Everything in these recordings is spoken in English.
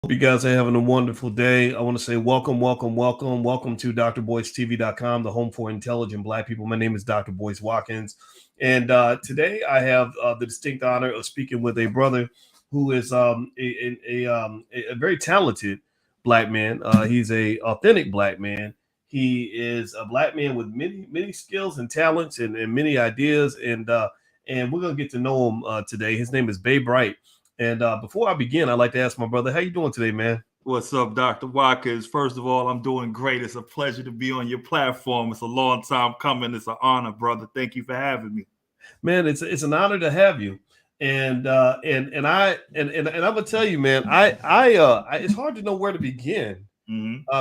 Hope you guys are having a wonderful day. I want to say welcome to drboystv.com, the home for intelligent Black people. My name is Dr. Boyce Watkins, and today I have the distinct honor of speaking with a brother who is a very talented Black man. He's a authentic Black man. He is a Black man with many skills and talents and many ideas, and we're gonna get to know him today. His name is Bey Bright. And before I begin, I'd like to ask my brother, how you doing today, man? What's up, Dr. Watkins? First of all, I'm doing great. It's a pleasure to be on your platform. It's a long time coming. It's an honor, brother. Thank you for having me. Man, it's an honor to have you. And I'm gonna tell you, man, it's hard to know where to begin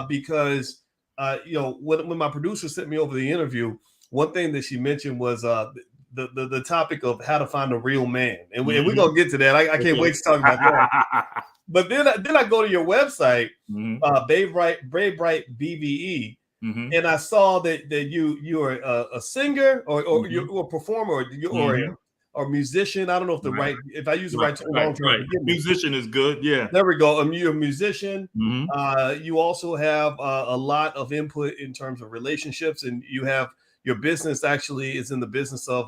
because when my producer sent me over the interview, one thing that she mentioned was the topic of how to find a real man, and we're gonna get to that. I can't wait to talk about that. But then I go to your website, Bey Bright BVE, and I saw that you are a singer or you're a performer or musician. I don't know if if I use the right term. Right. Musician is good. Yeah. There we go. You're a musician. You also have a lot of input in terms of relationships, and you have. Your business actually is in the business of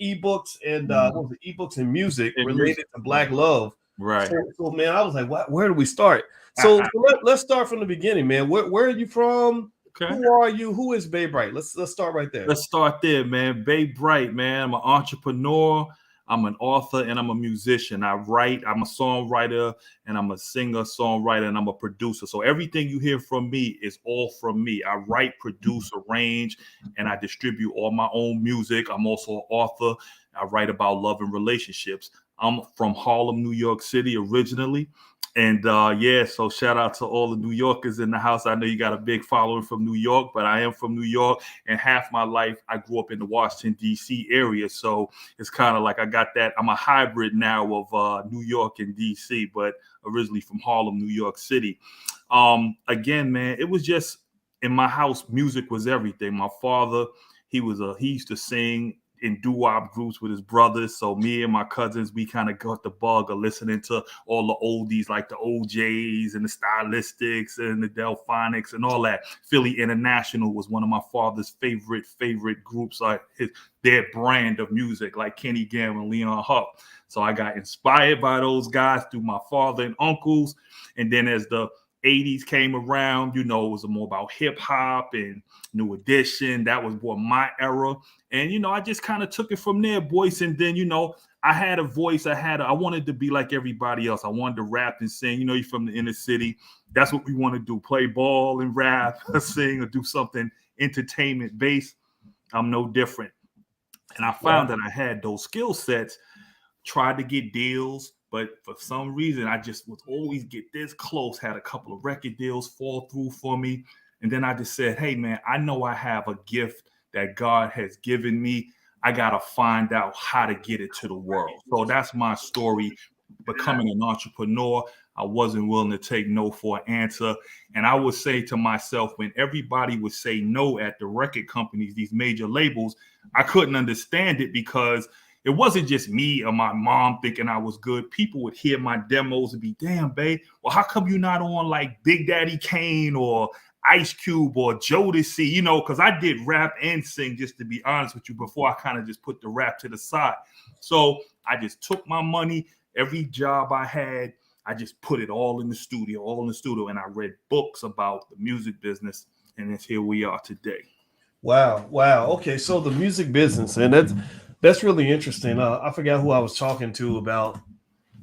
ebooks and ebooks and music related to Black love. Right. So man, I was like, where do we start? So let's start from the beginning, man. Where are you from? Okay. Who are you? Who is Bey Bright? Let's start right there. Let's start there, man. Bey Bright, man. I'm an entrepreneur. I'm an author and I'm a musician. I write, I'm a songwriter and I'm a singer, songwriter, and I'm a producer. So everything you hear from me is all from me. I write, produce, arrange, and I distribute all my own music. I'm also an author. I write about love and relationships. I'm from Harlem, New York City originally. And so shout out to all the New Yorkers in the house. I know you got a big following from New York, but I am from New York. And half my life, I grew up in the Washington, D.C. area. So it's kind of like I got that. I'm a hybrid now of New York and D.C., but originally from Harlem, New York City. Again, man, it was just in my house, music was everything. My father, he used to sing in doo-wop groups with his brothers. So me and my cousins, we kind of got the bug of listening to all the oldies like the OJs and the Stylistics and the Delphonics and all that. Philly International was one of my father's favorite groups, like their brand of music, like Kenny Gamble and Leon Huff. So I got inspired by those guys through my father and uncles. And then as the 80s came around, it was more about hip hop and New Edition. That was more my era. And, I just kind of took it from there, boys. And then, I had a voice. I wanted to be like everybody else. I wanted to rap and sing. You're from the inner city. That's what we want to do. Play ball and rap, sing, or do something entertainment based. I'm no different. And I found that I had those skill sets, tried to get deals. But for some reason, I just would always get this close, had a couple of record deals fall through for me. And then I just said, hey, man, I know I have a gift that God has given me. I got to find out how to get it to the world. So that's my story, becoming an entrepreneur. I wasn't willing to take no for an answer. And I would say to myself, when everybody would say no at the record companies, these major labels, I couldn't understand it because it wasn't just me or my mom thinking I was good. People would hear my demos and be, damn, babe, well, how come you're not on like Big Daddy Kane or Ice Cube or Jodeci, because I did rap and sing, just to be honest with you, before I kind of just put the rap to the side. So I just took my money, every job I had, I just put it all in the studio. And I read books about the music business. And it's here we are today. Wow. Okay, so the music business, and that's really interesting. I forgot who I was talking to about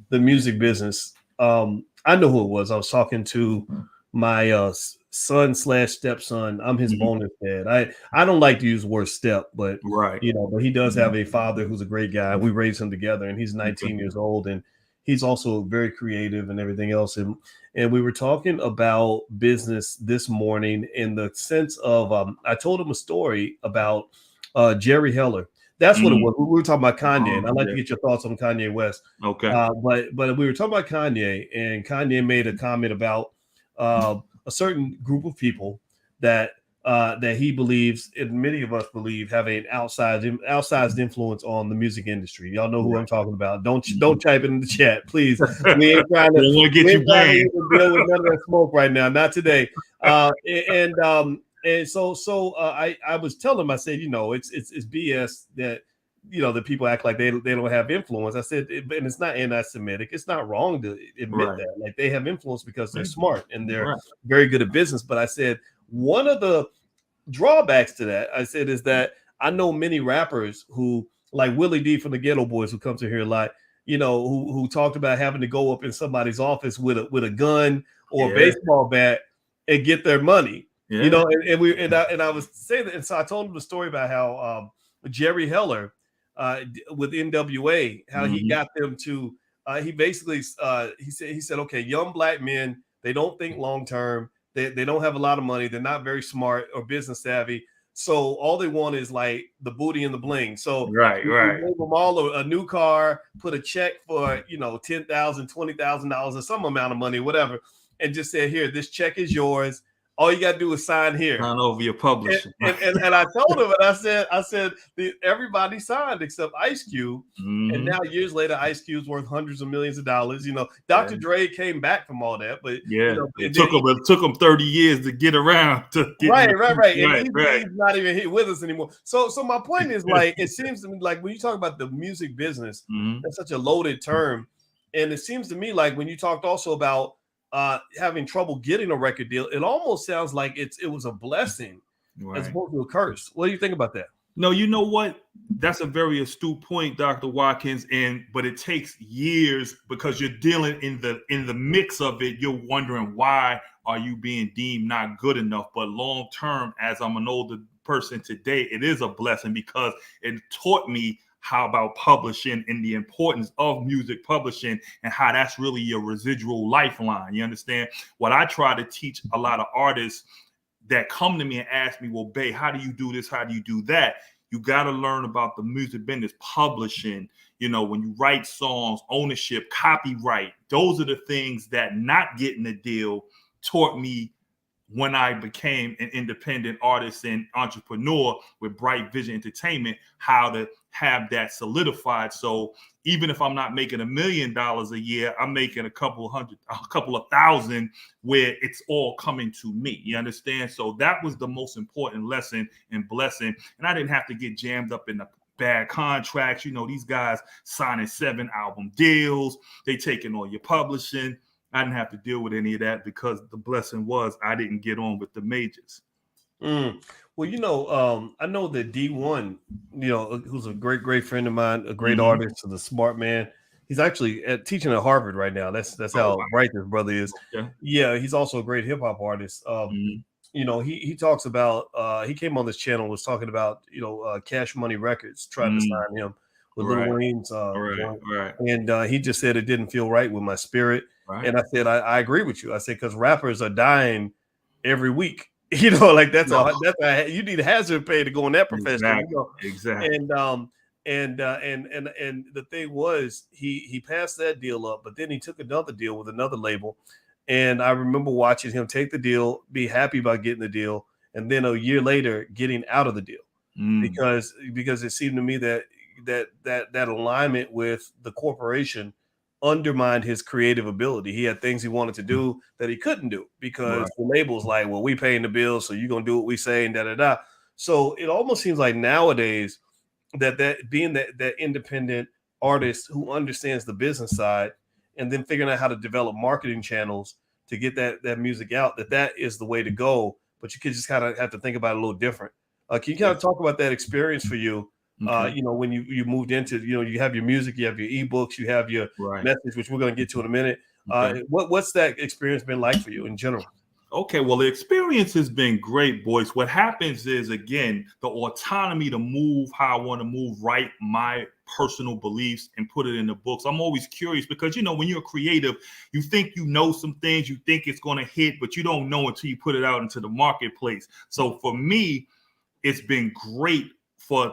the music business. I know who it was. I was talking to my son/stepson. I'm his bonus dad. I don't like to use the word step, but but he does have a father who's a great guy. We raised him together, and he's 19 years old, and he's also very creative and everything else. And we were talking about business this morning in the sense of I told him a story about Jerry Heller. That's what it was. We were talking about Kanye, and I'd like to get your thoughts on Kanye West. Okay. But we were talking about Kanye, and Kanye made a comment about a certain group of people that that he believes, and many of us believe, have an outsized influence on the music industry. Y'all know who I'm talking about. Don't type it in the chat, please. We ain't trying to, want to get you banned. even deal with none of that smoke right now. Not today. And so I was telling him, I said, it's BS that that people act like they don't have influence. I said, and it's not anti-Semitic. It's not wrong to admit that. Like, they have influence because they're smart and they're very good at business. But I said, one of the drawbacks to that, I said, is that I know many rappers who, like Willie D from the Ghetto Boys, who comes to here a lot, who talked about having to go up in somebody's office with a gun or a baseball bat and get their money. And I was saying that, and so I told him the story about how Jerry Heller with NWA, how he got them to he basically he said, okay, young black men, they don't think long term. They don't have a lot of money. They're not very smart or business savvy. So all they want is like the booty and the bling. So right. Gave them all a new car, put a check for $10,000, $20,000 or some amount of money, whatever, and just said, here, this check is yours. All you got to do is sign here. Sign over your publisher. And I told him, and I said, everybody signed except Ice Cube. And now years later, Ice Cube's worth hundreds of millions of dollars. Dr. Dre came back from all that, but it took him 30 years to get around to get right. And he's not even here with us anymore. So my point is, like, it seems to me like when you talk about the music business, that's such a loaded term. And it seems to me like when you talked also about having trouble getting a record deal, it almost sounds like it was a blessing as opposed to a curse. What do you think about that? No, you know what? That's a very astute point, Dr. Watkins. But it takes years because you're dealing in the mix of it. You're wondering, why are you being deemed not good enough? But long term, as I'm an older person today, it is a blessing because it taught me how about publishing and the importance of music publishing and how that's really your residual lifeline. You understand? What I try to teach a lot of artists that come to me and ask me, well, Bey, how do you do this? How do you do that? You got to learn about the music business, publishing, when you write songs, ownership, copyright. Those are the things that not getting a deal taught me when I became an independent artist and entrepreneur with Bright Vision Entertainment, how to have that solidified. So even if I'm not making $1 million a year, I'm making a couple of thousand where it's all coming to me. You understand? So that was the most important lesson and blessing. And I didn't have to get jammed up in the bad contracts. These guys signing 7-album deals. They taking all your publishing. I didn't have to deal with any of that because the blessing was I didn't get on with the majors. Well, I know that D1, who's a great friend of mine, a great artist, and a smart man. He's actually teaching at Harvard right now. That's how bright this brother is. Yeah, he's also a great hip hop artist. He talks about he came on this channel, was talking about Cash Money Records tried to sign him with Lil Wayne's and he just said it didn't feel right with my spirit. And I said, I agree with you. I said, because rappers are dying every week. Like that's you need a hazard pay to go in that profession. Exactly. And the thing was, he passed that deal up, but then he took another deal with another label. And I remember watching him take the deal, be happy about getting the deal, and then a year later getting out of the deal because it seemed to me that alignment with the corporation undermined his creative ability. He had things he wanted to do that he couldn't do because the label's like, well, we paying the bills, so you're gonna do what we say and da. So it almost seems like nowadays that being that independent artist who understands the business side and then figuring out how to develop marketing channels to get that music out, that is the way to go. But you could just kind of have to think about it a little different. Can you kind of talk about that experience for you? Okay. When you moved into, you have your music, you have your ebooks, you have your message, which we're going to get to in a minute. Okay. What's that experience been like for you in general? Okay, well, the experience has been great, boys. What happens is, again, the autonomy to move how I want to move, write my personal beliefs and put it in the books. I'm always curious because, when you're creative, you think you know some things, you think it's going to hit, but you don't know until you put it out into the marketplace. So for me, it's been great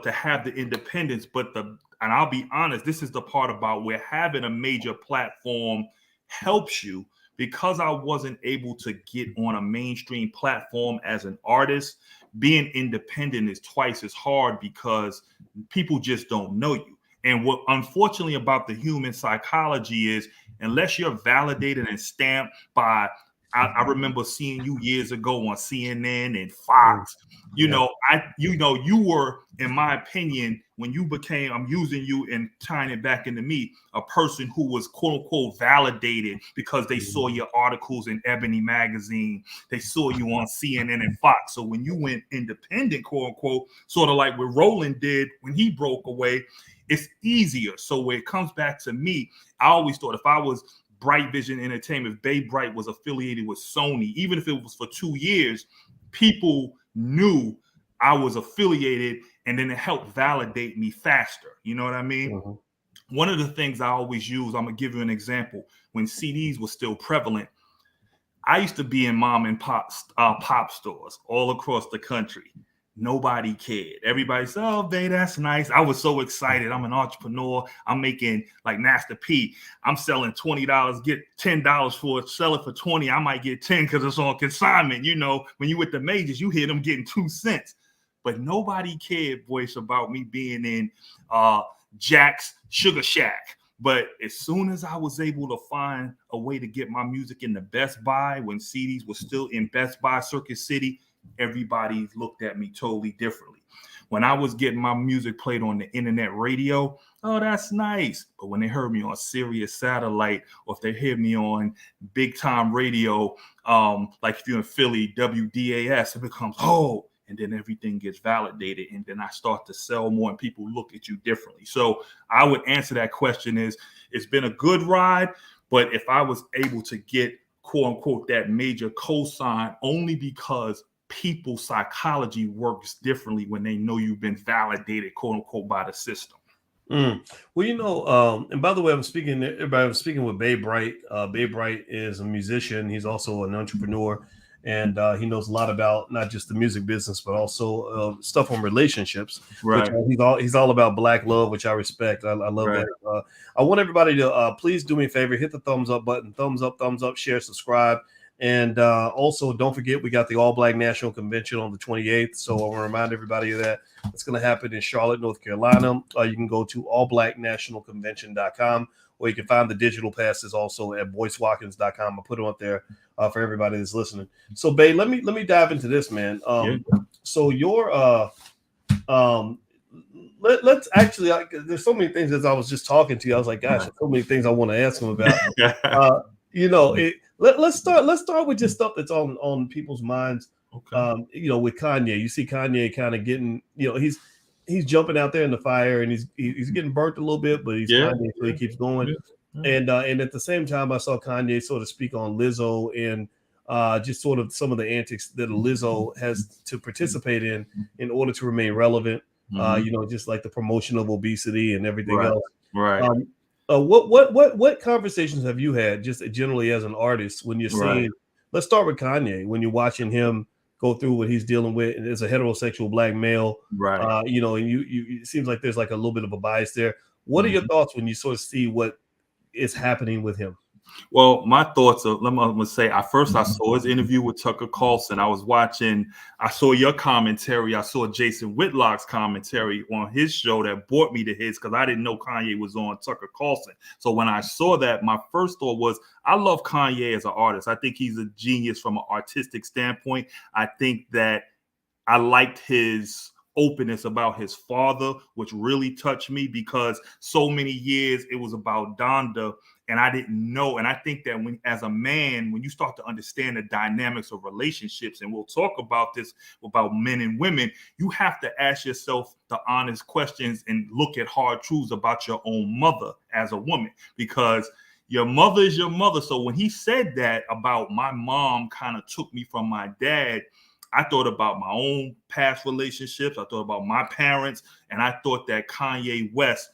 to have the independence, and I'll be honest, this is the part about where having a major platform helps you because I wasn't able to get on a mainstream platform as an artist, being independent is twice as hard because people just don't know you. And what unfortunately about the human psychology is, unless you're validated and stamped by, I remember seeing you years ago on CNN and Fox. You were, in my opinion, when you became, I'm using you and tying it back into me, a person who was quote unquote validated because they saw your articles in Ebony magazine, they saw you on CNN and Fox. So when you went independent, quote unquote, sort of like what Roland did when he broke away, it's easier. So when it comes back to me, I always thought if I was Bright Vision Entertainment, if Bey Bright was affiliated with Sony, even if it was for 2 years, people knew I was affiliated, and then it helped validate me faster. You know what I mean? Mm-hmm. One of the things I always use, I'm gonna give you an example. When CDs were still prevalent, I used to be in mom and pop stores all across the country. Nobody cared. Everybody said, "Oh, Bey, that's nice." I was so excited. I'm an entrepreneur. I'm making like Master P. I'm selling $20, get $10 for it, sell it for 20. I might get 10 because it's on consignment. You know, when you with the majors, you hear them getting 2 cents. But nobody cared, voice, about me being in Jack's Sugar Shack. But as soon as I was able to find a way to get my music in the Best Buy, when CDs were still in Best Buy Circuit City, everybody looked at me totally differently. When I was getting my music played on the internet radio, oh, that's nice. But when they heard me on Sirius Satellite, or if they hear me on big time radio, like if you're in Philly, WDAS, it becomes, oh, and then everything gets validated. And then I start to sell more and people look at you differently. So I would answer that question is, it's been a good ride, but if I was able to get quote unquote that major cosign, only because people's psychology works differently when they know you've been validated, quote unquote, by the system. Well, and by the way, I'm speaking with Bey Bright. Bey Bright is a musician. He's also an entrepreneur, and he knows a lot about not just the music business, but also stuff on relationships. Right. Which, he's all about Black love, which I respect. I love that. I want everybody to please do me a favor, hit the thumbs up button, thumbs up, share, subscribe. And also, don't forget, we got the All Black National Convention on the 28th. So I want to remind everybody of that. It's going to happen in Charlotte, North Carolina. You can go to allblacknationalconvention.com, or you can find the digital passes also at boycewatkins.com. I'll put them up there for everybody that's listening. So, Bey, let me dive into this, man. So your let's actually, there's so many things. As I was just talking to you, I was like, gosh, there's so many things I want to ask him about. Let's start with just stuff that's on people's minds. Okay. With Kanye, you see Kanye kind of getting, he's jumping out there in the fire, and he's getting burnt a little bit, but he's Kanye, so he keeps going. And at the same time, I saw Kanye sort of speak on Lizzo and just sort of some of the antics that Lizzo has to participate in order to remain relevant. Just like the promotion of obesity and everything else. Right. What conversations have you had just generally as an artist when you're seeing? Let's start with Kanye. When you're watching him go through what he's dealing with as a heterosexual Black male, right? And you it seems like there's like a little bit of a bias there. What are your thoughts when you sort of see what is happening with him? Well, my thoughts are, I'm going to say, I saw his interview with Tucker Carlson. I saw your commentary. I saw Jason Whitlock's commentary on his show that brought me to his, because I didn't know Kanye was on Tucker Carlson. So when I saw that, my first thought was, I love Kanye as an artist. I think he's a genius from an artistic standpoint. I think that I liked his openness about his father, which really touched me, because so many years it was about Donda, and I didn't know. And I think that as a man, when you start to understand the dynamics of relationships, and we'll talk about this about men and women, you have to ask yourself the honest questions and look at hard truths about your own mother as a woman, because your mother is your mother. So when he said that about my mom kind of took me from my dad, I thought about my own past relationships. I thought about my parents, and I thought that Kanye West,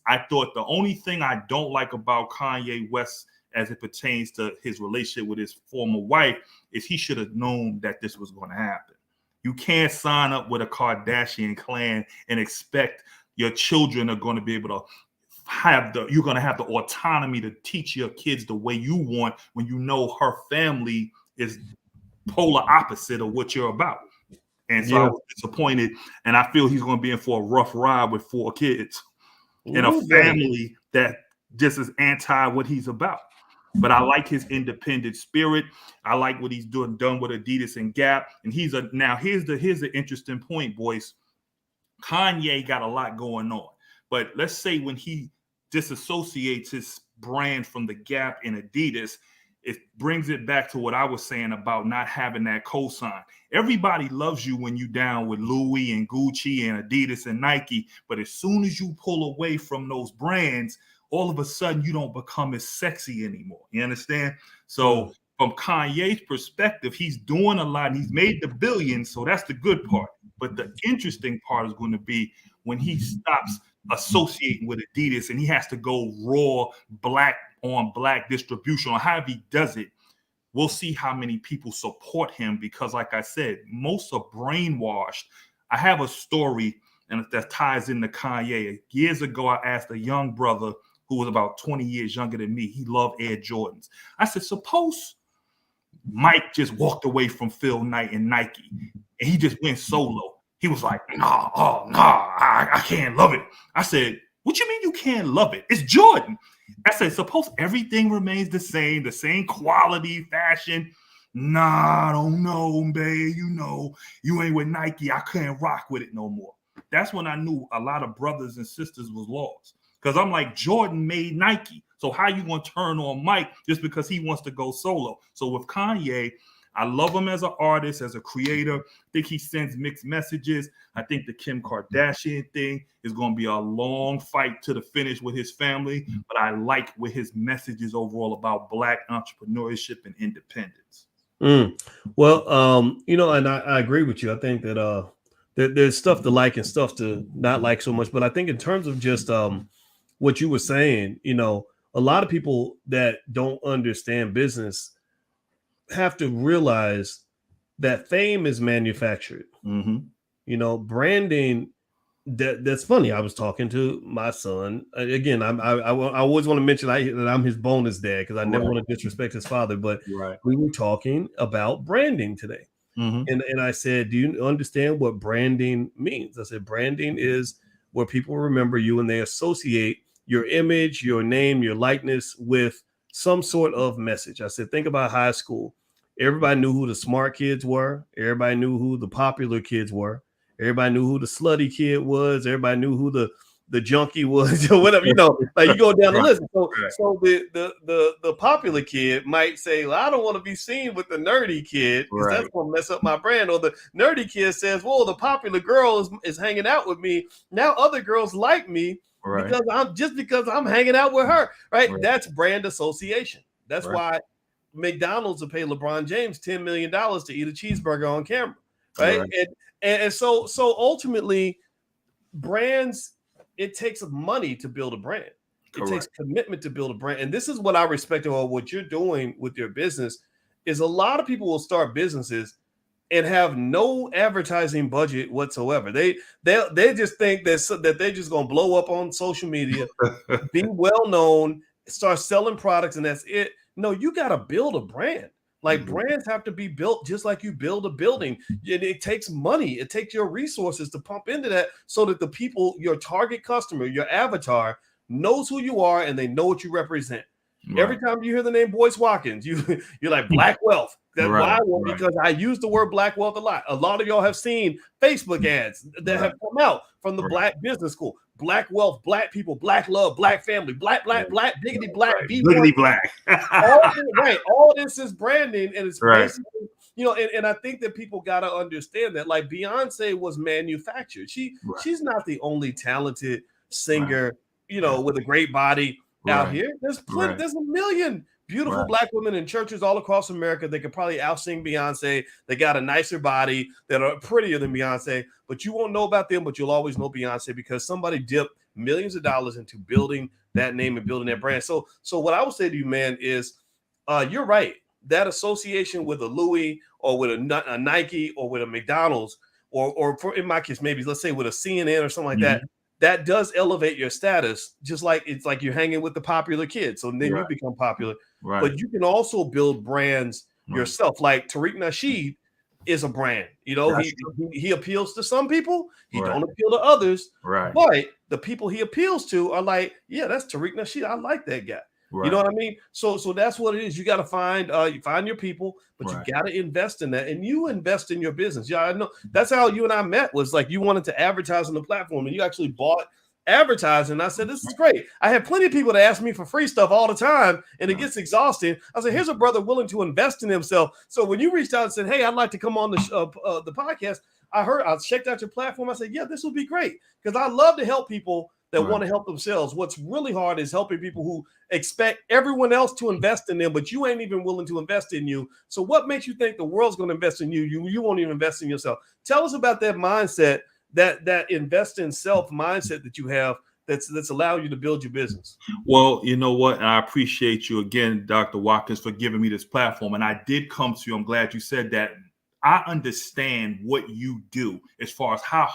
I thought the only thing I don't like about Kanye West as it pertains to his relationship with his former wife is he should have known that this was going to happen. You can't sign up with a Kardashian clan and expect your children are going to be able to you're going to have the autonomy to teach your kids the way you want when you know her family is polar opposite of what you're about. And so I was disappointed, and I feel he's going to be in for a rough ride with 4 kids in a family that just is anti what he's about. But I like his independent spirit. I like what he's done with Adidas and Gap. And here's the interesting point, boys. Kanye got a lot going on. But let's say when he disassociates his brand from the Gap and Adidas, it brings it back to what I was saying about not having that cosign. Everybody loves you when you down with Louis and Gucci and Adidas and Nike. But as soon as you pull away from those brands, all of a sudden you don't become as sexy anymore. You understand? So from Kanye's perspective, he's doing a lot. He's made the billions. So that's the good part. But the interesting part is going to be when he stops associating with Adidas and he has to go raw black on black distribution, or however he does it. We'll see how many people support him, because like I said, most are brainwashed. I have a story and that ties into Kanye. Years ago, I asked a young brother who was about 20 years younger than me. He loved Air Jordans. I said, suppose Mike just walked away from Phil Knight and Nike and he just went solo. He was like, I can't love it. I said, what you mean you can't love it? It's Jordan. I said, suppose everything remains the same quality, fashion. Nah, I don't know, babe. You know, you ain't with Nike. I couldn't rock with it no more. That's when I knew a lot of brothers and sisters was lost. Because I'm like, Jordan made Nike. So how you going to turn on Mike just because he wants to go solo? So with Kanye, I love him as an artist, as a creator. I think he sends mixed messages. I think the Kim Kardashian thing is going to be a long fight to the finish with his family. But I like what his message is overall about Black entrepreneurship and independence. Well, and I agree with you. I think that there's stuff to like and stuff to not like so much. But I think in terms of just what you were saying, a lot of people that don't understand business have to realize that fame is manufactured. Branding. That's funny. I was talking to my son again. I always want to mention that I'm his bonus dad because I never want to disrespect his father. But we were talking about branding today, and I said, "Do you understand what branding means?" I said, "Branding is where people remember you and they associate your image, your name, your likeness with some sort of message." I said, "Think about high school. Everybody knew who the smart kids were. Everybody knew who the popular kids were. Everybody knew who the slutty kid was. Everybody knew who the junkie was, or whatever, like you go down the list. So the popular kid might say, well, I don't want to be seen with the nerdy kid because that's going to mess up my brand. Or the nerdy kid says, well, the popular girl is hanging out with me. Now other girls like me because I'm hanging out with her. Right. That's brand association. That's why McDonald's will pay LeBron James $10 million to eat a cheeseburger on camera. Right. And so ultimately, brands, it takes money to build a brand. It takes commitment to build a brand. And this is what I respect about what you're doing with your business is a lot of people will start businesses and have no advertising budget whatsoever. They just think that they're just going to blow up on social media, be well known, start selling products, and that's it. No, you got to build a brand. Like brands have to be built just like you build a building. It takes money. It takes your resources to pump into that so that the people, your target customer, your avatar knows who you are and they know what you represent. Every time you hear the name Boyce Watkins, you're like Black Wealth. That's why because I use the word Black Wealth a lot. A lot of y'all have seen Facebook ads that have come out from the Black Business School. Black wealth, Black people, Black love, Black family, Black, diggity, Black, diggity, Black. All this is branding, and it's basically, and I think that people got to understand that. Like Beyonce was manufactured. She's not the only talented singer, with a great body out here. There's plenty. There's a million beautiful Black women in churches all across America. They could probably out-sing Beyonce. They got a nicer body that are prettier than Beyonce, but you won't know about them, but you'll always know Beyonce because somebody dipped millions of dollars into building that name and building that brand. So what I would say to you, man, is you're right. That association with a Louis or with a Nike or with a McDonald's or for, in my case, maybe let's say with a CNN or something like that, that does elevate your status, just like it's like you're hanging with the popular kids. So then Right. you become popular. Right. But you can also build brands yourself. Like Tariq Nasheed is a brand. You know, he appeals to some people, he don't appeal to others. Right. But the people he appeals to are like, yeah, that's Tariq Nasheed. I like that guy. Right. You know what I mean? So that's what it is. You got to find your people, but you got to invest in that, and you invest in your business. Yeah, I know that's how you and I met. Was like you wanted to advertise on the platform, and you actually bought advertising. And I said, this is great. I have plenty of people that ask me for free stuff all the time, and it gets exhausting. I said, here's a brother willing to invest in himself. So when you reached out and said, hey, I'd like to come on the podcast, I checked out your platform. I said, yeah, this will be great, because I love to help people that want to help themselves. What's really hard is helping people who expect everyone else to invest in them, but you ain't even willing to invest in you. So what makes you think the world's going to invest in you? You won't even invest in yourself. Tell us about that mindset, that invest in self mindset that you have that's allowing you to build your business. Well, you know what? I appreciate you again, Dr. Watkins, for giving me this platform. And I did come to you. I'm glad you said that. I understand what you do as far as how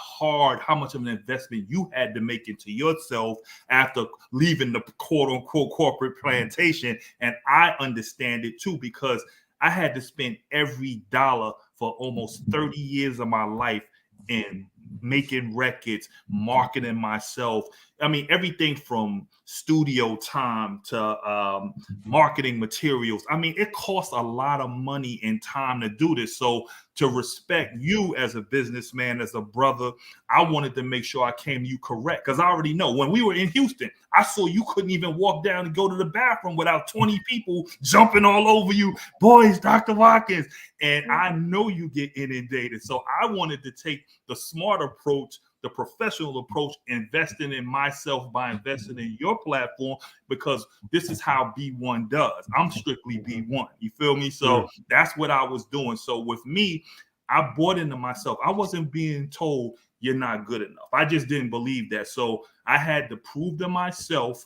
much of an investment you had to make into yourself after leaving the quote unquote corporate plantation. And I understand it too, because I had to spend every dollar for almost 30 years of my life in making records, marketing myself. I mean, everything from studio time to marketing materials. I mean, it costs a lot of money and time to do this. So to respect you as a businessman, as a brother, I wanted to make sure I came to you correct, because I already know when we were in Houston, I saw you couldn't even walk down and go to the bathroom without 20 people jumping all over you. Boys, Dr. Watkins. And I know you get inundated. So I wanted to take the smart approach, the professional approach, investing in myself by investing in your platform, because this is how B1 does. I'm strictly B1. You feel me? So that's what I was doing. So with me, I bought into myself. I wasn't being told you're not good enough. I just didn't believe that. So I had to prove to myself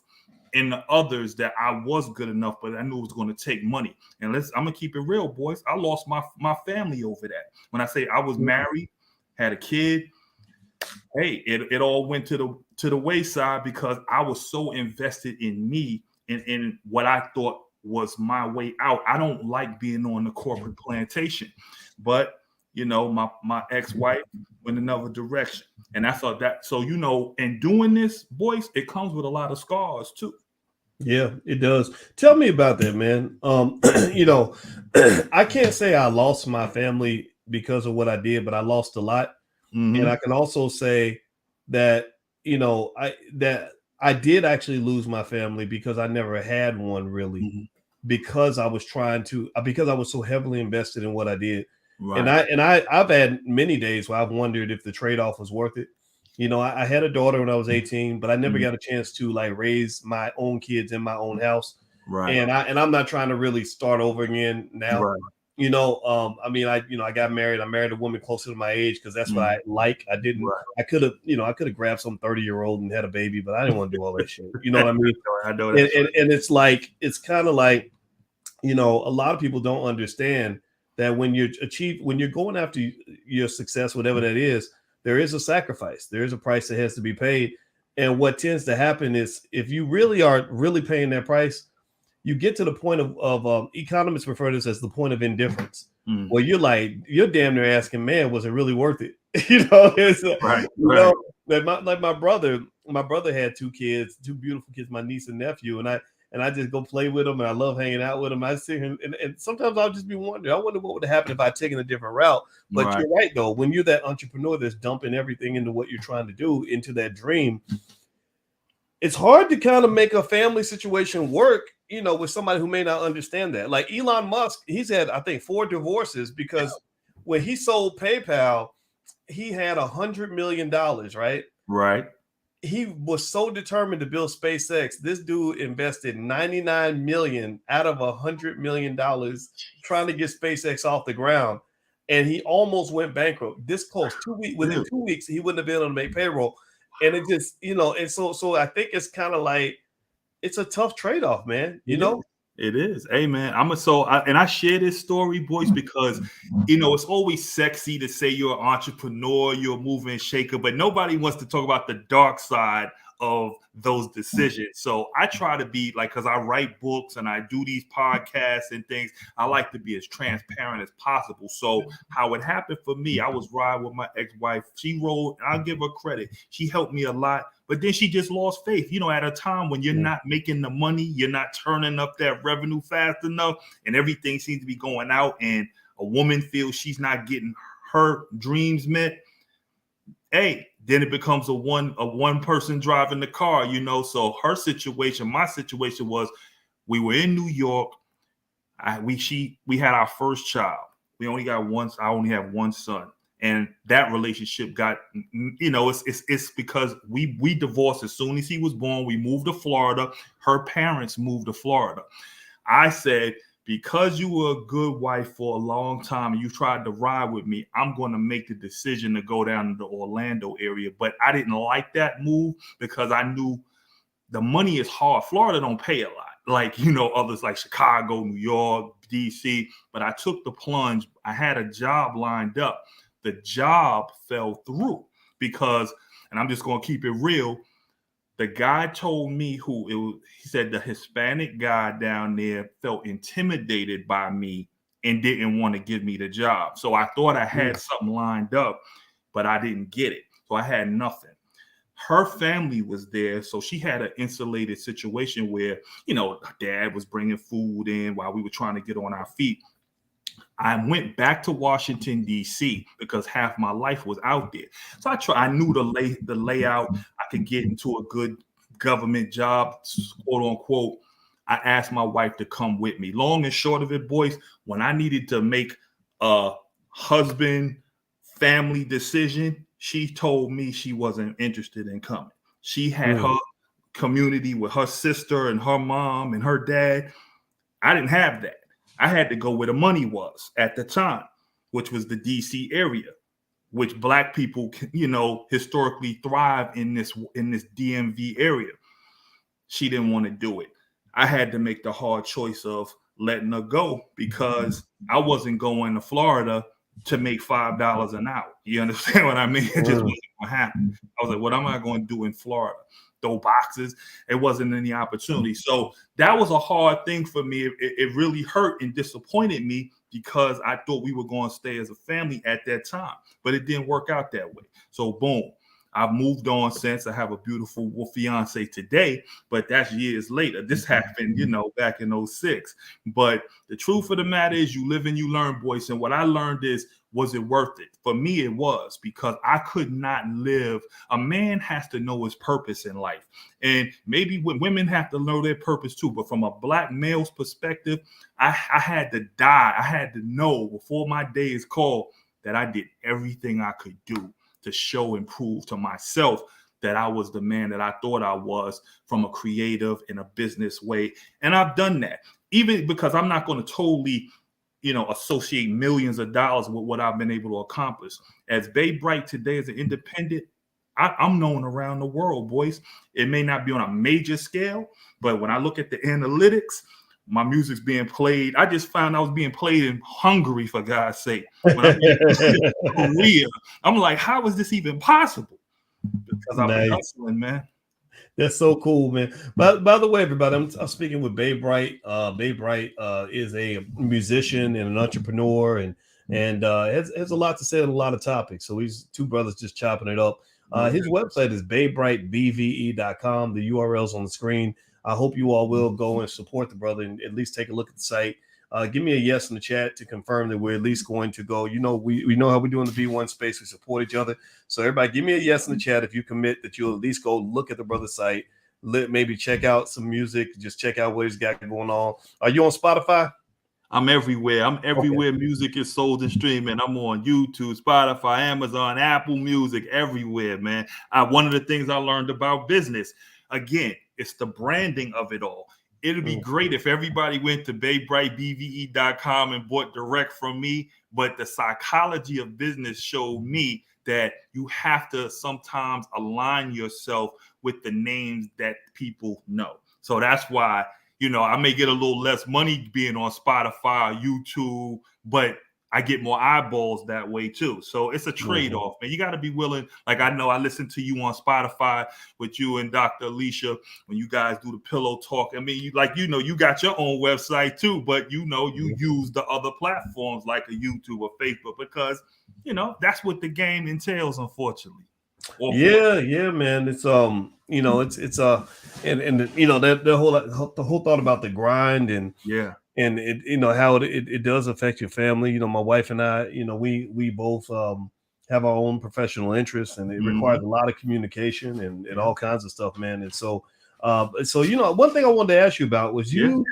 and the others that I was good enough, but I knew it was going to take money. And I'm going to keep it real, boys. I lost my family over that. When I say I was married, had a kid, hey, it all went to the wayside because I was so invested in me and in what I thought was my way out. I don't like being on the corporate plantation, but you know, my ex-wife went another direction, and I thought that. So you know, in doing this, boys, it comes with a lot of scars too. Yeah, it does. Tell me about that, man. You know, I can't say I lost my family because of what I did, but I lost a lot. And I can also say that, you know, I did actually lose my family because I never had one really, because I was so heavily invested in what I did. Right. And I've had many days where I've wondered if the trade-off was worth it. You know, I had a daughter when I was 18, but I never got a chance to like raise my own kids in my own house. Right. And I'm not trying to really start over again now. Right. You know, I mean, I got married. I married a woman closer to my age because that's what I like. I didn't. Right. I could have grabbed some 30-year-old and had a baby, but I didn't want to do all that shit. You know what I mean? I know that. And it's like, it's kind of like, you know, a lot of people don't understand that when you're going after your success, whatever that is, there is a sacrifice. There is a price that has to be paid. And what tends to happen is if you really are paying that price, you get to the point of economists refer to this as the point of indifference, where you're damn near asking, man, was it really worth it? You know, know, like my brother had two beautiful kids, my niece and nephew, and I just go play with them, and I love hanging out with them. I sit here and sometimes I'll just be wondering, I wonder what would have happened if I'd taken a different route. But you're right, though, when you're that entrepreneur that's dumping everything into what you're trying to do, into that dream, it's hard to kind of make a family situation work, you know, with somebody who may not understand that. Like Elon Musk, he's had, I think, 4 divorces because when he sold PayPal, he had $100 million, right? Right. He was so determined to build SpaceX. This dude invested $99 million out of $100 million trying to get SpaceX off the ground. And he almost went bankrupt. This close, within 2 weeks, he wouldn't have been able to make payroll. And it just, you know, and so I think it's kind of like, it's a tough trade-off, man. You know? It is. Hey, man, I share this story, boys, because, it's always sexy to say you're an entrepreneur, you're a mover and shaker, but nobody wants to talk about the dark side of those decisions. So I try to be like, because I write books and I do these podcasts and things, I like to be as transparent as possible. So how it happened for me, I was riding with my ex-wife. She rolled, I'll give her credit. She helped me a lot. But then she just lost faith, at a time when you're not making the money, you're not turning up that revenue fast enough, and everything seems to be going out, and a woman feels she's not getting her dreams met. Hey, then it becomes a one person driving the car, So her situation, my situation was, we were in New York. We had our first child. We only got one. I only have one son. And that relationship got, it's because we divorced as soon as he was born. We moved to Florida. Her parents moved to Florida. I said, because you were a good wife for a long time and you tried to ride with me, I'm going to make the decision to go down to the Orlando area. But I didn't like that move because I knew the money is hard. Florida don't pay a lot. Like, others like Chicago, New York, DC. But I took the plunge. I had a job lined up. The job fell through because, and I'm just going to keep it real, the guy told me he said the Hispanic guy down there felt intimidated by me and didn't want to give me the job. So I thought I had something lined up, but I didn't get it. So I had nothing. Her family was there, so she had an insulated situation where, dad was bringing food in while we were trying to get on our feet. I went back to Washington, D.C. because half my life was out there. So I knew the layout. I could get into a good government job, quote unquote. I asked my wife to come with me. Long and short of it, boys, when I needed to make a husband family decision, she told me she wasn't interested in coming. She had her community with her sister and her mom and her dad. I didn't have that. I had to go where the money was at the time, which was the DC area, which Black people, historically thrive in this DMV area. She didn't want to do it. I had to make the hard choice of letting her go because I wasn't going to Florida to make $5 an hour. You understand what I mean? It just wasn't going to happen. I was like, what am I going to do in Florida? Throw boxes. It wasn't any opportunity. So that was a hard thing for me. It really hurt and disappointed me because I thought we were going to stay as a family at that time, but it didn't work out that way. So boom, I've moved on since. I have a beautiful fiance today, but that's years later. This happened, back in 2006. But the truth of the matter is you live and you learn, boys. And what I learned is, was it worth it? For me, it was, because I could not live. A man has to know his purpose in life. And maybe women have to know their purpose too. But from a Black male's perspective, I had to die. I had to know before my day is called that I did everything I could do to show and prove to myself that I was the man that I thought I was from a creative and a business way. And I've done that, even because I'm not going to totally, associate millions of dollars with what I've been able to accomplish. As Bey Bright today as an independent, I'm known around the world, boys. It may not be on a major scale, but when I look at the analytics, my music's being played. I just found I was being played in Hungary, for God's sake. When I'm in Korea, I'm like, how is this even possible? Because I've been hustling, man. That's so cool, man. By the way, everybody, I'm speaking with Bey Bright. Bey Bright is a musician and an entrepreneur, and has a lot to say on a lot of topics. So he's two brothers just chopping it up. His website is beybrightbve.com. The URL's on the screen. I hope you all will go and support the brother and at least take a look at the site. Give me a yes in the chat to confirm that we're at least going to go. We know how we do in the B1 space. We support each other. So everybody, give me a yes in the chat if you commit that you'll at least go look at the brother's site. Maybe check out some music. Just check out what he's got going on. Are you on Spotify? I'm everywhere. Okay. Music is sold and streaming. I'm on YouTube, Spotify, Amazon, Apple Music, everywhere, man. One of the things I learned about business, again, it's the branding of it all. It'd be great if everybody went to beybrightbve.com and bought direct from me. But the psychology of business showed me that you have to sometimes align yourself with the names that people know. So that's why, You know, I may get a little less money being on Spotify, YouTube, but I get more eyeballs that way too. So it's a trade-off, man. You got to be willing. Like, I know I listen to you on Spotify with you and Dr. Alicia when you guys do the pillow talk. I mean, you got your own website too, but you use the other platforms like a YouTube or Facebook because, that's what the game entails, unfortunately. Yeah, man. It's and the whole thought about the grind and and it how it does affect your family. My wife and I, we both have our own professional interests, and it requires a lot of communication and all kinds of stuff, man. And so one thing I wanted to ask you about was you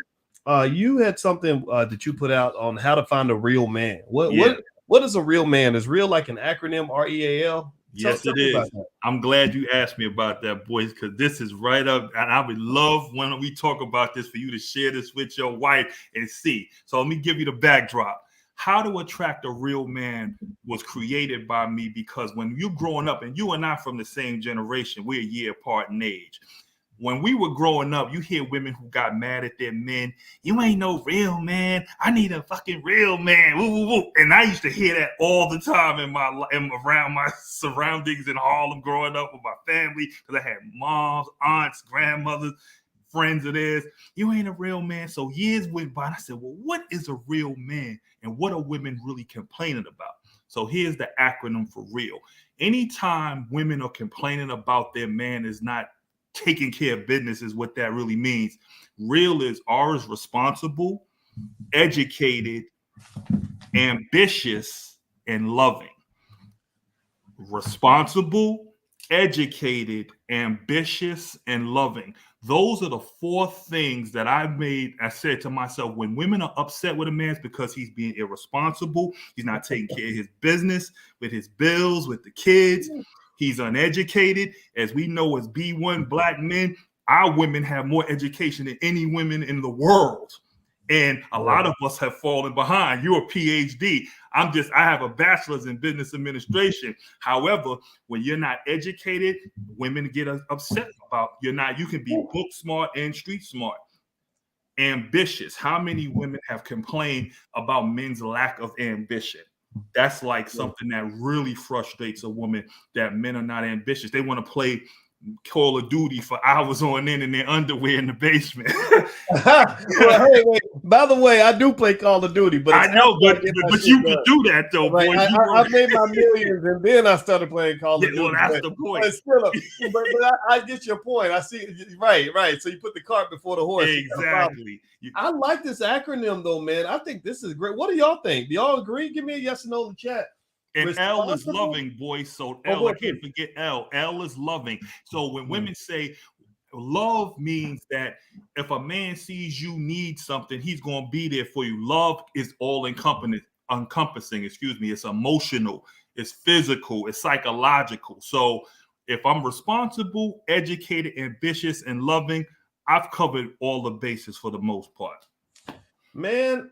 had something that you put out on how to find a real man. What is a real man? Is real like an acronym, R.E.A.L? Yes, it is. I'm glad you asked me about that, boys, because this is right up. And I would love when we talk about this for you to share this with your wife and see. So let me give you the backdrop. How to Attract a Real Man was created by me because when you're growing up, and you and I from the same generation, we're a year apart in age. When we were growing up, you hear women who got mad at their men. You ain't no real man. I need a fucking real man. Woo, woo, woo. And I used to hear that all the time around my surroundings in Harlem growing up with my family because I had moms, aunts, grandmothers, friends of theirs. You ain't a real man. So years went by and I said, well, what is a real man? And what are women really complaining about? So here's the acronym for REAL. Anytime women are complaining about their man is not taking care of business is what that really means. Real is R is responsible, educated, ambitious, and loving. Responsible, educated, ambitious, and loving. Those are the 4 things that I said to myself, when women are upset with a man, it's because he's being irresponsible. He's not taking care of his business, with his bills, with the kids. He's uneducated. As we know, as B1 black men, our women have more education than any women in the world. And a lot of us have fallen behind. You're a PhD. I have a bachelor's in business administration. However, when you're not educated, women get upset about you can be book smart and street smart. Ambitious. How many women have complained about men's lack of ambition? That's like something that really frustrates a woman, that men are not ambitious. They want to play Call of Duty for hours on end in their underwear in the basement. Well, hey, by the way, I do play Call of Duty, but I know, but you can do that though, boy. I made my millions, and then I started playing Call of Duty. Well, that's the point. But I get your point. I see. Right. So you put the cart before the horse. Exactly. I like this acronym though, man. I think this is great. What do y'all think? Do y'all agree? Give me a yes or no in the chat. And L is loving, boys. So L, I can't forget L. L is loving. So when women say love means that if a man sees you need something, he's going to be there for you. Love is all encompassing. It's emotional, it's physical, it's psychological. So if I'm responsible, educated, ambitious, and loving, I've covered all the bases for the most part. Man,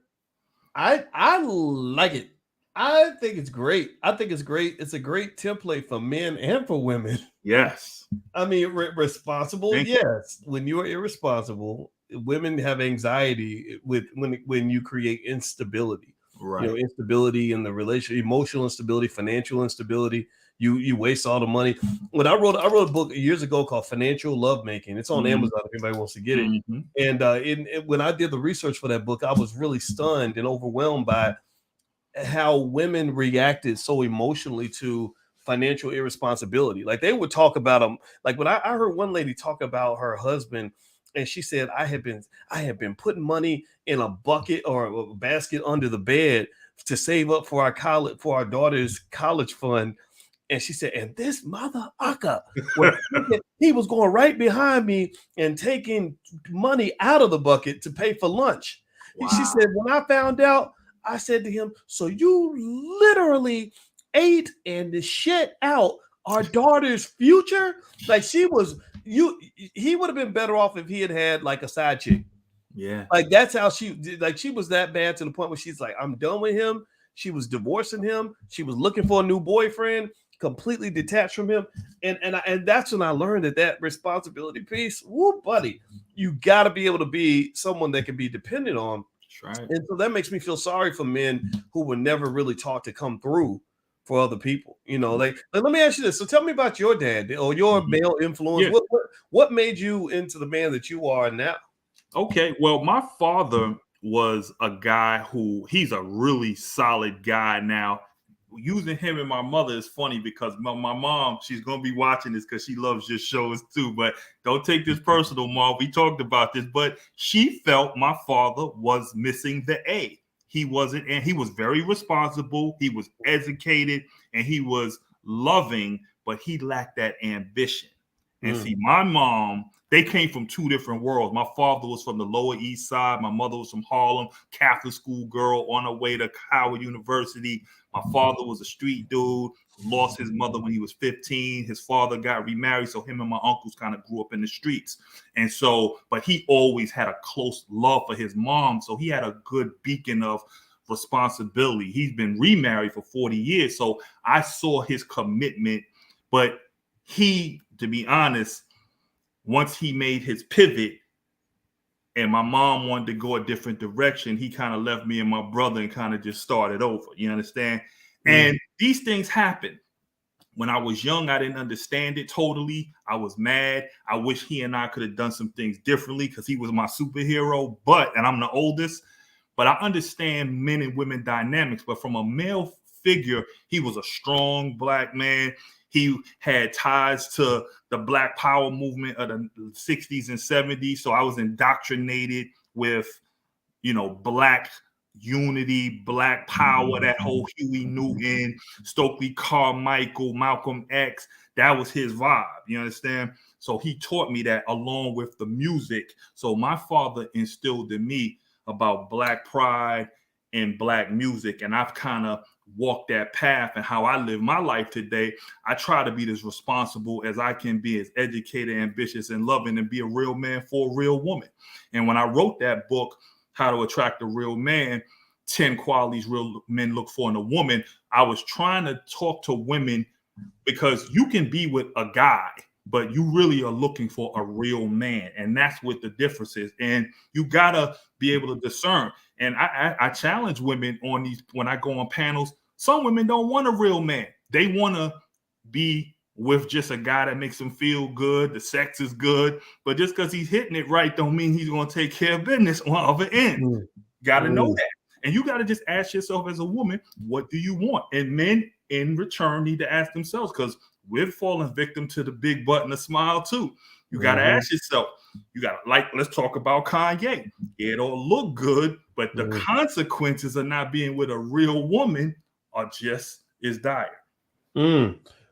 I like it. I think it's great. It's a great template for men and for women. Yes. I mean, responsible. Yes. When you are irresponsible, women have anxiety when you create instability. Right. Instability in the relationship, emotional instability, financial instability. You waste all the money. When I wrote a book years ago called Financial Lovemaking. It's on Amazon if anybody wants to get it. And when I did the research for that book, I was really stunned and overwhelmed by how women reacted so emotionally to financial irresponsibility. Like they would talk about them. Like when I heard one lady talk about her husband, and she said, I have been putting money in a bucket or a basket under the bed to save up for our daughter's college fund. And she said, and this mother ucker, he was going right behind me and taking money out of the bucket to pay for lunch. Wow. She said, when I found out, I said to him, so you literally ate and shit out our daughter's future? Like he would have been better off if he had like a side chick. Yeah. Like that's how she was that bad to the point where she's like, I'm done with him. She was divorcing him. She was looking for a new boyfriend. completely detached from him. And that's when I learned that responsibility piece. Woo, buddy, you got to be able to be someone that can be dependent on. That's right. And so that makes me feel sorry for men who were never really taught to come through for other people. Like let me ask you this. So tell me about your dad or your male influence. Yeah. What made you into the man that you are now? Okay, well, my father was a guy he's a really solid guy now. Using him and my mother is funny because my mom, she's going to be watching this because she loves your shows too. But don't take this personal, Mom. We talked about this, but she felt my father was missing the A. He wasn't, and he was very responsible. He was educated and he was loving, but he lacked that ambition. And see, my mom, they came from two different worlds. My father was from the Lower East Side. My mother was from Harlem, Catholic school girl on her way to Howard University. My father was a street dude, lost his mother when he was 15. His father got remarried, so him and my uncles kind of grew up in the streets. And so, but he always had a close love for his mom, so he had a good beacon of responsibility. He's been remarried for 40 years, so I saw his commitment, but he, to be honest, once he made his pivot and my mom wanted to go a different direction, he kind of left me and my brother and kind of just started over. You understand? And these things happen. When I was young, I didn't understand it totally. I was mad. I wish he and I could have done some things differently because he was my superhero, and I'm the oldest. But I understand men and women dynamics. But from a male figure, he was a strong Black man. He had ties to the Black Power movement of the 60s and 70s. So I was indoctrinated with, Black unity, Black power, that whole Huey Newton, Stokely Carmichael, Malcolm X. That was his vibe. You understand? So he taught me that along with the music. So my father instilled in me about Black pride and Black music. And I've kind of walked that path, and how I live my life today. I try to be as responsible as I can be, as educated, ambitious, and loving, and be a real man for a real woman. And when I wrote that book, How to Attract a Real Man, 10 qualities real men look for in a woman, I was trying to talk to women because you can be with a guy, but you really are looking for a real man. And that's what the difference is. And you got to be able to discern. And I challenge women on these, when I go on panels, some women don't want a real man. They want to be with just a guy that makes them feel good. The sex is good. But just because he's hitting it right don't mean he's going to take care of business on the other end. Got to know that. And you got to just ask yourself as a woman, what do you want? And men in return need to ask themselves, because we're falling victim to the big butt and the smile too. You got to ask yourself, let's talk about Kanye. It all look good, but the consequences of not being with a real woman are just as dire.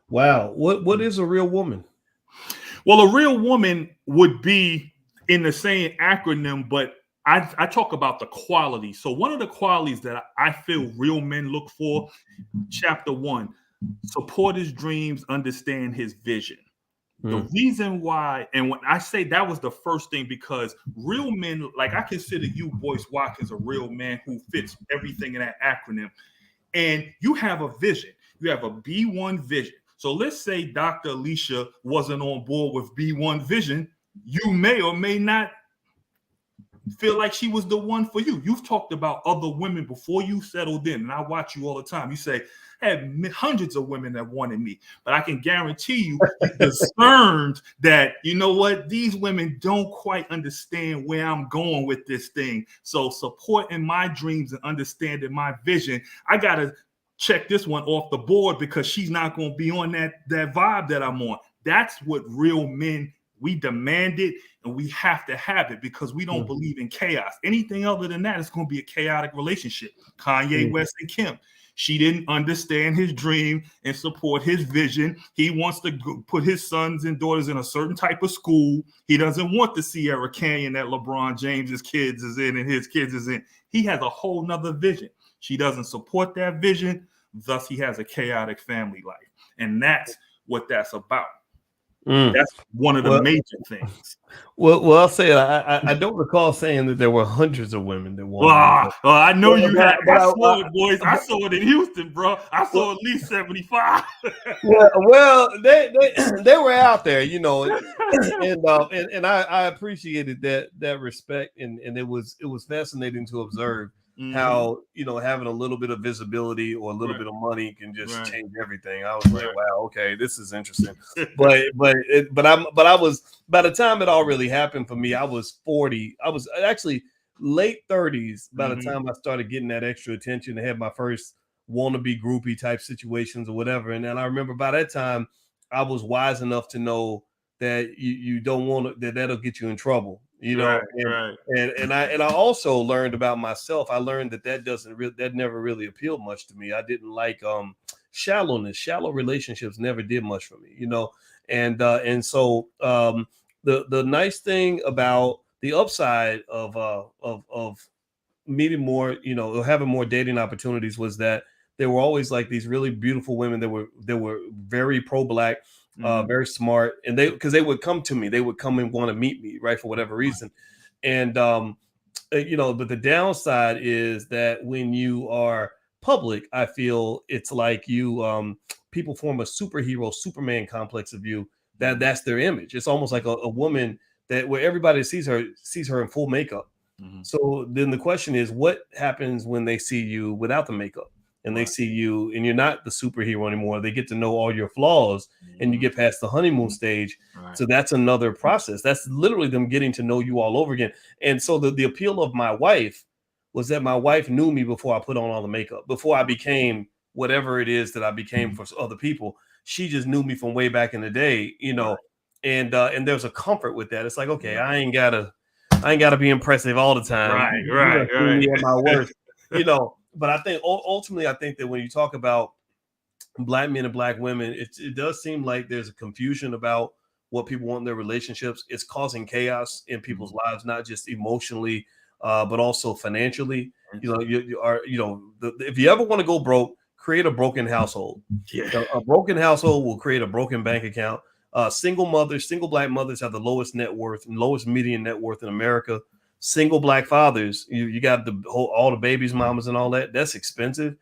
Wow. What is a real woman? Well, a real woman would be in the same acronym, but I talk about the qualities. So one of the qualities that I feel real men look for, chapter 1, support his dreams, understand his vision. The reason why, and when I say that was the first thing, because real men, like I consider you, Boyce Watkins, a real man who fits everything in that acronym. And you have a vision. You have a B1 vision. So let's say Dr. Alicia wasn't on board with B1 vision. You may or may not feel like she was the one for you. You've talked about other women before you settled in, and I watch you all the time. You say, I had hundreds of women that wanted me, but I can guarantee you discerned that, you know what, these women don't quite understand where I'm going with this thing. So supporting my dreams and understanding my vision, I got to check this one off the board because she's not going to be on that vibe that I'm on. That's what real men, we demand it, and we have to have it because we don't believe in chaos. Anything other than that, it's going to be a chaotic relationship. Kanye West and Kim. She didn't understand his dream and support his vision. He wants to put his sons and daughters in a certain type of school. He doesn't want the Sierra Canyon that LeBron James's kids is in and his kids is in. He has a whole nother vision. She doesn't support that vision. Thus, he has a chaotic family life. And that's what that's about. That's one of the Well, major things. well, I'll say I don't recall saying that there were hundreds of women that wanted me. I know you had. But I saw it, boys. I but- saw it in Houston, bro. I saw at least 75. well, they were out there, you know, and I appreciated that respect, and it was fascinating to observe how, you know, having a little bit of visibility or a little bit of money can just change everything. I was like, wow, okay, this is interesting. but I was, by the time it all really happened for me, I was 40. I was actually late 30s by the time I started getting that extra attention and had my first wannabe groupie type situations or whatever. And then I remember by that time I was wise enough to know that you don't want to, that'll get you in trouble, you know. And I also learned about myself. I learned that never really appealed much to me. I didn't like shallowness. Shallow relationships never did much for me, you know. And so the nice thing about the upside of meeting more, you know, having more dating opportunities was that there were always like these really beautiful women that were very pro-black, very smart, and because they would come to me, they would come and want to meet me, right, for whatever reason. And you know, but the downside is that when you are public, I feel it's like you people form a superhero, Superman complex of you. That's their image. It's almost like a woman that where everybody sees her in full makeup. So then the question is, what happens when they see you without the makeup and they see you and you're not the superhero anymore? They get to know all your flaws and you get past the honeymoon stage. So that's another process. That's literally them getting to know you all over again. And so the appeal of my wife was that my wife knew me before I put on all the makeup, before I became whatever it is that I became for other people. She just knew me from way back in the day, you know, and there's a comfort with that. It's like, okay, I ain't gotta be impressive all the time. You see me at my worst, you know. But I think ultimately, I think that when you talk about black men and black women, it does seem like there's a confusion about what people want in their relationships. It's causing chaos in people's lives, not just emotionally, but also financially. You know, if you ever want to go broke, create a broken household. A broken household will create a broken bank account. Single black mothers have the lowest net worth and lowest median net worth in America. Single black fathers, you got all the babies, mamas, and all that. That's expensive.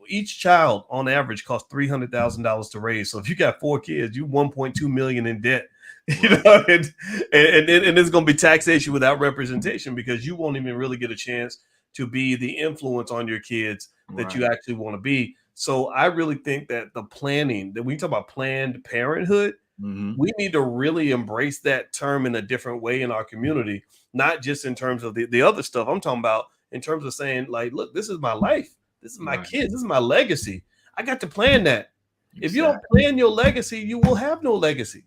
Each child, on average, costs $300,000 to raise. So if you got 4 kids, you 1.2 million in debt. You know, and it's going to be taxation without representation because you won't even really get a chance to be the influence on your kids that you actually want to be. So I really think that the planning, that when you talk about Planned Parenthood, we need to really embrace that term in a different way in our community, not just in terms of the other stuff. I'm talking about in terms of saying, like, look, this is my life. This is my kids. This is my legacy. I got to plan that. If you don't plan your legacy, you will have no legacy.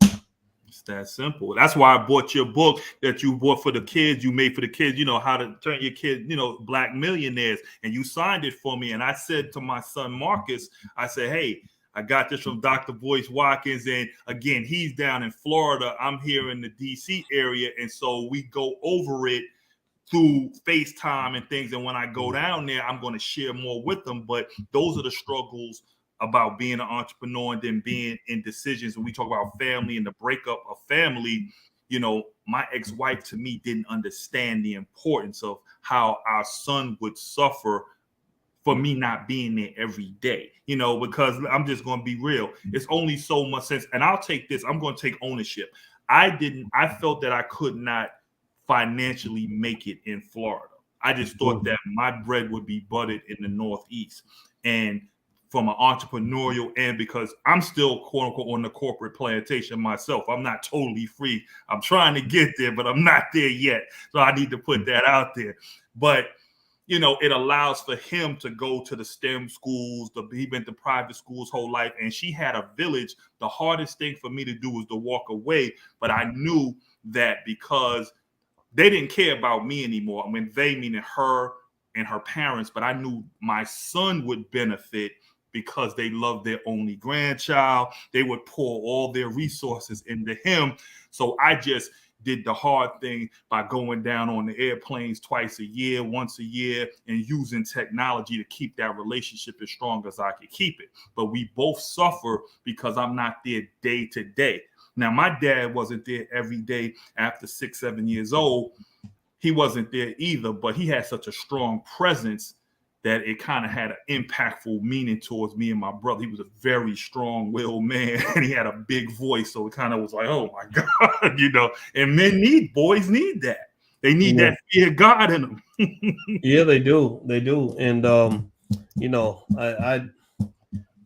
It's that simple. That's why I bought your book that you bought for the kids. You made for the kids, you know, how to turn your kids, you know, black millionaires. And you signed it for me. And I said to my son, Marcus, I said, hey, I got this from Dr. Boyce Watkins. And again, he's down in Florida. I'm here in the DC area. And so we go over it through FaceTime and things. And when I go down there, I'm going to share more with them. But those are the struggles about being an entrepreneur and then being in decisions. When we talk about family and the breakup of family, you know, my ex-wife to me didn't understand the importance of how our son would suffer for me not being there every day, you know, because I'm just going to be real. It's only so much sense. And I'll take this. I'm going to take ownership. I felt that I could not financially make it in Florida. I just thought that my bread would be buttered in the Northeast. And from an entrepreneurial end, because I'm still quote unquote on the corporate plantation myself. I'm not totally free. I'm trying to get there, but I'm not there yet. So I need to put that out there. But you know, it allows for him to go to the STEM schools. He went to private schools whole life, and she had a village. The hardest thing for me to do was to walk away, but I knew that because they didn't care about me anymore. I mean, they meaning her and her parents, but I knew my son would benefit because they loved their only grandchild. They would pour all their resources into him. So I just did the hard thing by going down on the airplanes once a year, and using technology to keep that relationship as strong as I could keep it. But we both suffer because I'm not there day to day. Now, my dad wasn't there every day after 6, 7 years old. He wasn't there either, but he had such a strong presence that it kind of had an impactful meaning towards me and my brother. He was a very strong-willed man, and he had a big voice, so it kind of was like, oh my God, and boys need that. They need that fear of God in them. Yeah, they do. And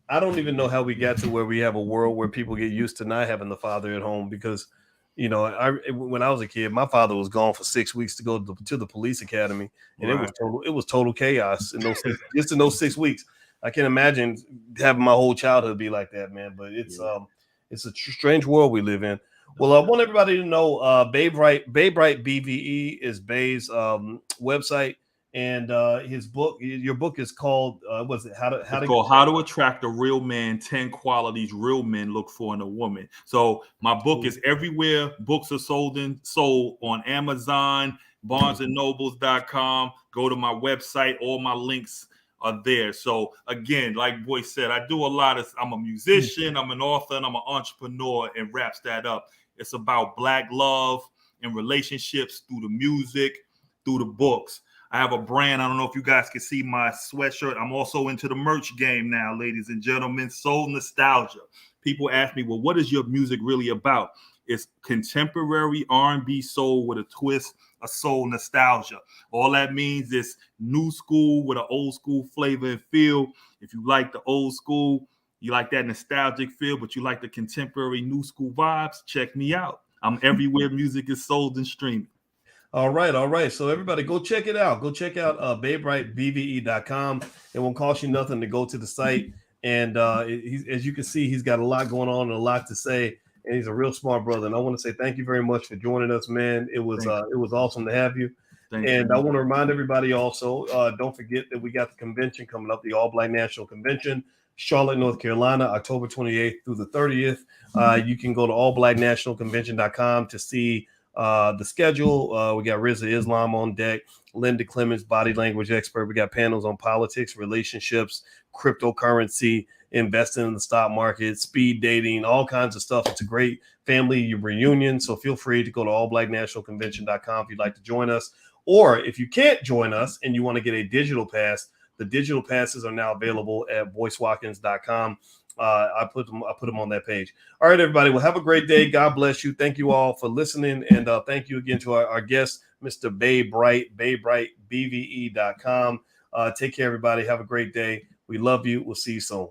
I don't even know how we got to where we have a world where people get used to not having the father at home, because when I was a kid, my father was gone for 6 weeks to go to the police academy, and it was total chaos in those just in those 6 weeks. I can't imagine having my whole childhood be like that, man. But it's a strange world we live in. Well, I want everybody to know Bey Bright BVE is Bey's website, and your book is called How to Attract a Real Man, 10 Qualities Real Men Look For in a Woman. So my book is everywhere books are sold on Amazon, barnesandnobles.com. Go to my website, all my links are there. So again, like Boy said, I'm a musician, I'm an author, and I'm an entrepreneur, and wraps that up. It's about Black love and relationships through the music, through the books. I have a brand. I don't know if you guys can see my sweatshirt. I'm also into the merch game now, ladies and gentlemen. Soul Nostalgia. People ask me, well, what is your music really about? It's contemporary R&B soul with a twist of soul nostalgia. All that means is new school with an old school flavor and feel. If you like the old school, you like that nostalgic feel, but you like the contemporary new school vibes, check me out. I'm everywhere music is sold and streamed. All right. So everybody go check it out. Go check out BeyBrightBVE.com. It won't cost you nothing to go to the site. And as you can see, he's got a lot going on and a lot to say. And he's a real smart brother. And I want to say thank you very much for joining us, man. It was awesome to have you. And I want to remind everybody also, don't forget that we got the convention coming up, the All Black National Convention, Charlotte, North Carolina, October 28th through the 30th. You can go to allblacknationalconvention.com to see the schedule. We got Rizza Islam on deck, Linda Clements, body language expert. We got panels on politics, relationships, cryptocurrency, investing in the stock market, speed dating, all kinds of stuff. It's a great family reunion. So feel free to go to allblacknationalconvention.com if you'd like to join us. Or if you can't join us and you want to get a digital pass, the digital passes are now available at boycewatkins.com. I put them on that page. All right, everybody. Well, have a great day. God bless you. Thank you all for listening. And thank you again to our guest, Mr. Bey Bright, BeyBrightBVE.com. Take care, everybody. Have a great day. We love you. We'll see you soon.